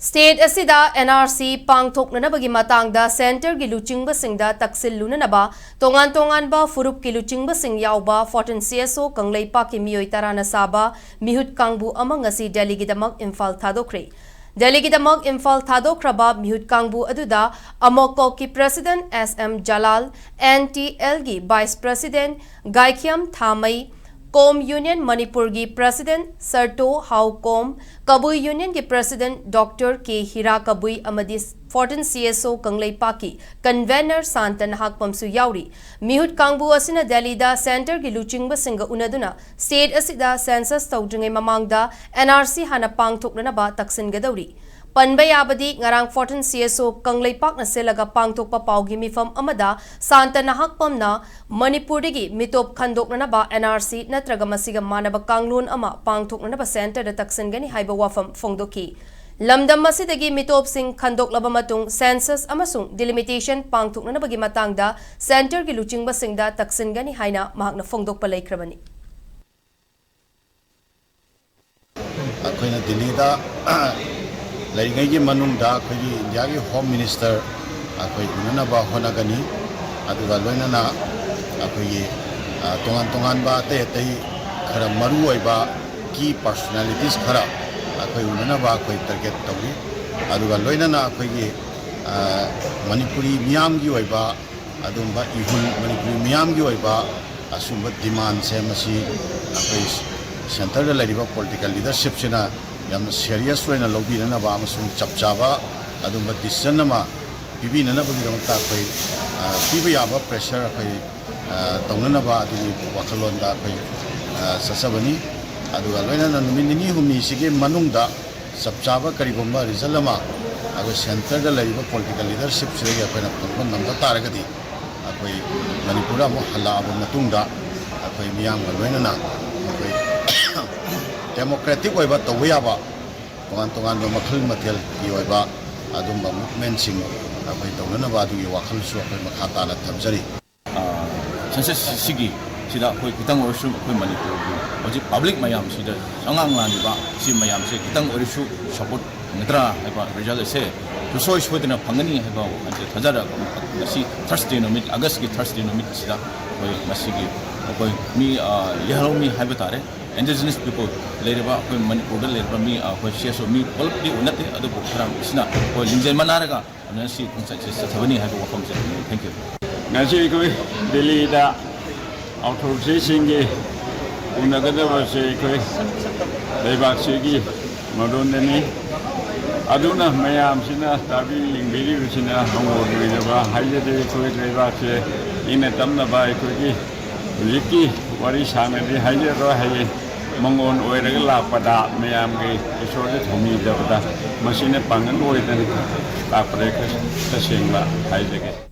State asida NRC pangthoknanabagi matangda center gi luchingbasingda taksilunanaba tongan ba furup ki luchingbasing yauba 14 Cso Kangleipak ki miyoi tarana saba Meehut Kangbu amang ngasi Delhi Gidamak Imphal Thadokhre. Delhi Gidamak Imphal Thadokraba Meehut Kangbu aduda amokko ki President SM Jalal, NTL gi Vice President Gaikyam Thamai, Kom Union Manipur gi President Sarto Hau Kom, Kabui Union gi President Dr. K. Hira Kabui amadi 14 Cso Kangleipak ki Convener Santan Hakpamsu yauri. Meehut Kangbu asina Delhi da Center gi luchingba singa unaduna State asida census tawdringai mamangda NRC hana pangthoknanaba taksin gadauri. Panbay abadi ngarang 14 Cso Kangleipak na selaga pangthokpa paugi mifam amada Santan Hakpamna Manipuri mitop khandoknanaba NRC natraga masiga manaba kanglun ama pangthoknanaba center da taksin gani haiba wafam fongdoki. Lamdam masidagi mitop sing khandoklaba matung census amasung delimitation pangthoknanabagi matangda center gi luchingba singda taksin gani haina mahakna fongdokpa laikrabani. Akoina Delhi Laingai Manunda, India Home Minister, Unanaba Honagani, Aduga Loinana, Tongan Ba, Kara Maruaiba, key personalities Kara, Unanaba, target Tawi, Aduga Loinana, Manipuri Miam Giwaiba, Adumba Ihun, Manipuri Miam Giwaiba, Asumba demand Semasi, Center Ladiva political leadership. Yam serious way na lobby na ba amasung chapchaba adumba decision nama bibi na bagi ramta koi bibi aba pressure koi tongna ba adu wakalon da koi sasabani adu aloina na numini humi sige manungda chapchaba karibomba result ama ago center da laiba political leadership sige apena kon namda taragadi akoi manipura mo hala aba matungda akoi miyam aloina na akoi democratic way ba tawiyaba tongan ba makhal mathel ki way ba adumba movement sing apai tawna ba du wakhal su apai makhata na thamjari census sigi sida koi kitang orsu koi manipur oji public mayam sida sangang lani ba si mayam se kitang orsu support nitra ba result se to so is within a pangani ba anje thajara si Thursday no meet August ki Thursday no meet sida koi masigi koi mi yellow mi habatare indigenous people later koi manipur later mi koi Csos mi polpi unate adu khara sina koi lingjai manaraga anasi konsai se thabani ha ko komse. Thank you. Ngasi koi Delhi da authorization ge unagada wase koi leibak segi madon ni aduna mayam sina tabi lingbiri sina hongor ni ba haije de koi leibak se ine tamna ba koi ki liki wari sangna di haije ro haije Mangon oiraga pada mayam ge isore thomi dabada machine pangan oidani tapre ka sengba haije ge